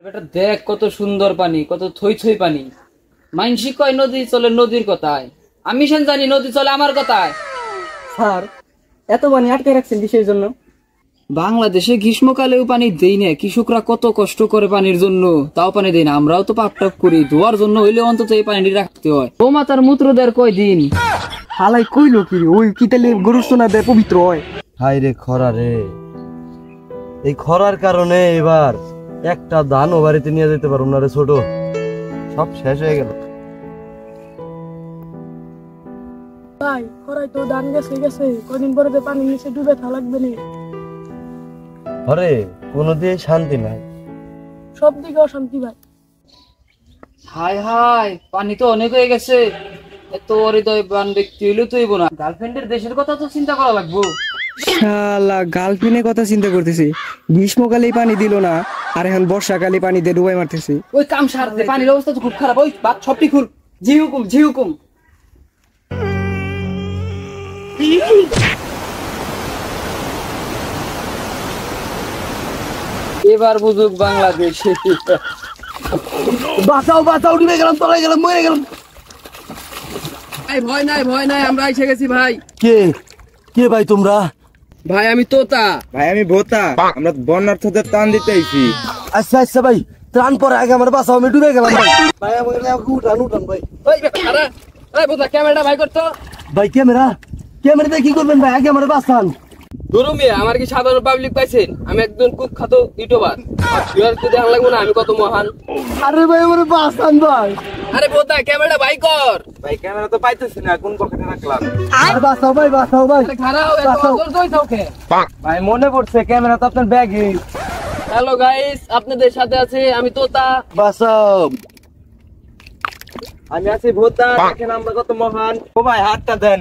বেটা দেখ কত সুন্দর পানি, কত থই থই পানি। মাইনসি কয় নদী চলে নদীর কথায়, আমি সেন জানি নদী চলে আমার কথায়। স্যার, এত পানি আটকে রাখছেন কিসের জন্য? বাংলাদেশে গ্রীষ্মকালেও পানি দেই না, কৃষকরা কত কষ্ট করে পানির জন্য, তাও পানি দেয় না। আমরাও তো পাপ টাপ করি, ধোয়ার জন্য হইলে অন্তত এই পানি রাখতে হয়। ও মাতার মূত্র দেয় কয়দিন। হালাই কইলো কি ওই কি তাহলে গরুর সোনা দেয় পবিত্র হয়? হাই রে খরা রে, এই খরার কারণে এবার একটা ধানও বাড়িতে নিয়ে যেতে পারো না রে ছোট, সব শেষ হয়ে গেল। ভাই খরাই তো ধান গেছে গেছে, কদিন পরে তো পানি নিচে ডুবে থা লাগবে না। আরে কোনো দিয়ে শান্তি নাই, সব দিকে অশান্তি ভাই। হাই হাই, পানি তো অনেক হয়ে গেছে। এত হৃদয়বান ব্যক্তি হইলে তুই না, গার্লফ্রেন্ডের দেশের কথা তো চিন্তা করা লাগবো। শালা গার্লফ্রেন্ডের কথা চিন্তা করতেছি, গ্রীষ্মকালে পানি দিল না আর এখন বর্ষাকালে পানি দিয়ে ডুবাই মারতেছে। ওই কাম সারতে, পানির অবস্থা তো খুব খারাপ। ওই বাদ সবটি খুল, জি হুকুম জি হুকুম। এবার বুঝুক বাংলাদেশ। বাঁচাও বাঁচাও, ডুবে গেলাম, তলায় গেলাম, মরে গেলাম। ভয় নাই ভয় নাই, আমরা এসে গেছি ভাই। কে কে ভাই তোমরা? ভাই আমি তোতা। ভাই আমি ভোতা, আমরা বন্যার্থদের ত্রাণ দিতে আইছি। আচ্ছা আচ্ছা ভাই, ত্রাণ পরে আগে আমার বাঁচাও, আমি ডুবে গেলাম ভাই। ভাই আমাকে উঠান উঠান ভাই। ওই আরে আরে বোঝা ক্যামেরাটা ভাই করতো। ভাই ক্যামেরা দিয়ে কি করবেন ভাই, আগে আমার বাঁচান। ধরুমিয়া আমার কি সাধারণ পাবলিক পাইছেন? আমি একজন কুখ্যাত ইউটিউবার, দেখান লাগবো না আমি কত মহান। আরে ভাই আমার বাঁচান ভাই। আরে বোঝা ক্যামেরাটা ভাই কর। ভাই ক্যামেরা তো পাইতেছি না, কোন পকেটে রাখলাম। আরে বাঁচাও ভাই, বাঁচাও ভাই। খারাপ ভাই মনে পড়ছে ক্যামেরা তো আপনার ব্যাগে। হ্যালো গাইস, আপনাদের সাথে আছে আমি তোতা। বাঁচাও। আমি আছি ভোতা, দেখেন আমরা কত মহান। ও ভাই হাতটা দেন।